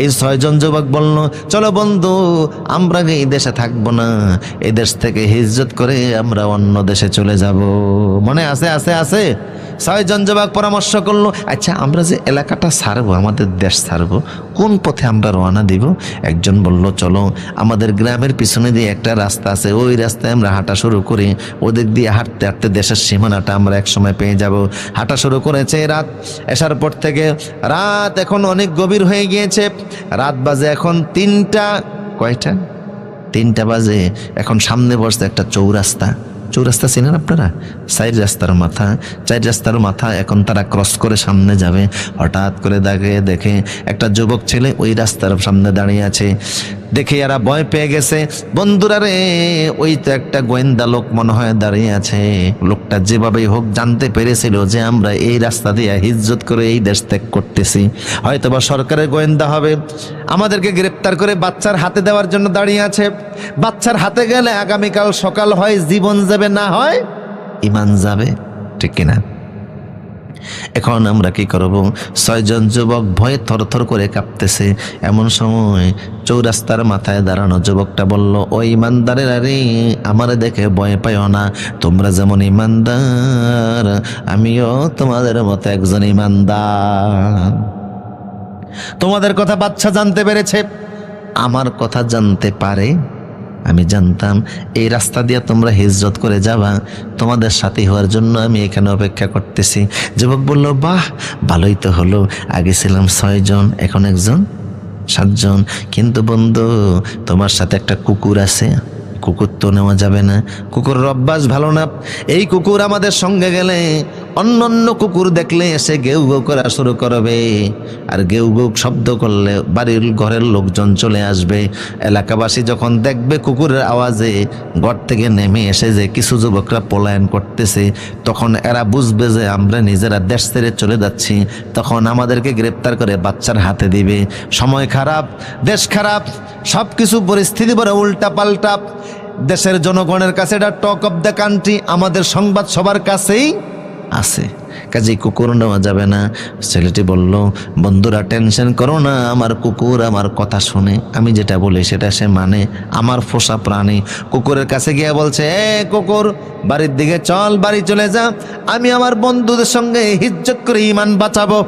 এই 6 জন যুবক বলল, চলো বন্ধু, আমরা এই দেশে থাকবো না, এই দেশ থেকে হিজরত করে আমরা অন্য দেশে চলে যাব। মনে আছে? আছে আছে 6 জন যুবক পরামর্শ করলো, আচ্ছা আমরা যে এলাকাটা ছাড়বো, আমাদের দেশ ছাড়বো, কোন পথে আমরা রওনা দিব? একজন বলল, চলো আমাদের গ্রামের পিছনে দিয়ে একটা রাস্তা আছে, ওই রাস্তায় আমরা হাঁটা শুরু করি, ওদিক দিয়ে হাঁটতে হাঁটতে দেশের সীমানাটা আমরা একসময় পেয়ে যাব। হাঁটা শুরু করেছে রাত এসার পর থেকে। রাত এখন অনেক গভীর হয়ে গিয়েছে, রাত বাজে এখন 3টা, কয়টা? 3টা বাজে। এখন সামনে বসছে একটা চৌরাস্তা। চৌরাস্তা চিনেন আপনারা? 4 রাস্তার মাথা এখন তারা ক্রস করে সামনে যাবে। হঠাৎ করে দেখে একটা যুবক ছেলে ওই রাস্তার সামনে দাঁড়িয়ে আছে। দেখে এরা ভয় পেয়ে গেছে। বন্ধুরা রে, ওই তো একটা গোয়েন্দা লোক মনে হয় দাঁড়িয়ে আছে। লোকটা যেভাবেই হোক জানতে পেরেছিল যে আমরা এই রাস্তা দিয়ে হিজরত করে এই দেশ ত্যাগ করতেছি, হয়তোবা সরকারের গোয়েন্দা হবে, আমাদেরকে গ্রেপ্তার করে বাচ্চার হাতে দেওয়ার জন্য দাঁড়িয়ে আছে। বাচ্চার হাতে গেলে আগামীকাল সকাল হয় জীবন যাবে, না হয় ঈমান যাবে, ঠিক কিনা? এখন আমরা কি করব? 6 জন যুবক ভয়ে থরথর করে কাঁপতেছে। এমন সময় চৌরাস্তার মাথায় দাঁড়ানো যুবকটা বলল, ও ইমানদারেরা রে, আমারে দেখে ভয় পাইও না, তোমরা যেমন ইমানদার আমিও তোমাদের মতো একজন ইমানদার। তোমাদের কথা বাচ্চা জানতে পেরেছে, আমার কথা জানতে পারে। আমি জানতাম এই রাস্তা দিয়ে তোমরা হিজরত করে যাবা, তোমাদের সাথী হওয়ার জন্য আমি এখানে অপেক্ষা করতেছি। যুবক বলল, বাহ, ভালোই তো হলো, আগে ছিলাম 6 জন, এখন একজন 7 জন। কিন্তু বন্ধু, তোমার সাথে একটা কুকুর আছে, কুকুর তো নেওয়া যাবে না, কুকুরের অভ্যাস ভালো না। এই কুকুর আমাদের সঙ্গে গেলে অন্য কুকুর দেখলে এসে গেউ গেউ করা শুরু করবে, আর গেউ গেউ শব্দ করলে বাড়ির ঘরের লোকজন চলে আসবে। এলাকাবাসী যখন দেখবে কুকুরের আওয়াজে ঘর থেকে নেমে এসে যে কিছু যুবকরা পলায়ন করতেছে, তখন এরা বুঝবে যে আমরা নিজেরা দেশ ছেড়ে চলে যাচ্ছি, তখন আমাদেরকে গ্রেপ্তার করে বাচ্চার হাতে দিবে। সময় খারাপ, দেশ খারাপ, সব কিছু পরিস্থিতি বড় উল্টা পাল্টা। দেশের জনগণের কাছে এটা টক অফ দ্য কান্ট্রি, আমাদের সংবাদ সবার কাছেই আছে, কাজে কুকুর নেওয়া যাবে না। ছেলেটি বলল, বন্ধুরা টেনশন করো না, আমার কুকুর আমার কথা শুনে, আমি যেটা বলি সেটা সে মানে, আমার পোষা প্রাণী। কুকুরের কাছে গিয়ে বলছে, এ কুকুর, বাড়ির দিকে চল, বাড়ি চলে যা, আমি আমার বন্ধুদের সঙ্গে হিজ্জত করে ঈমান বাঁচাবো।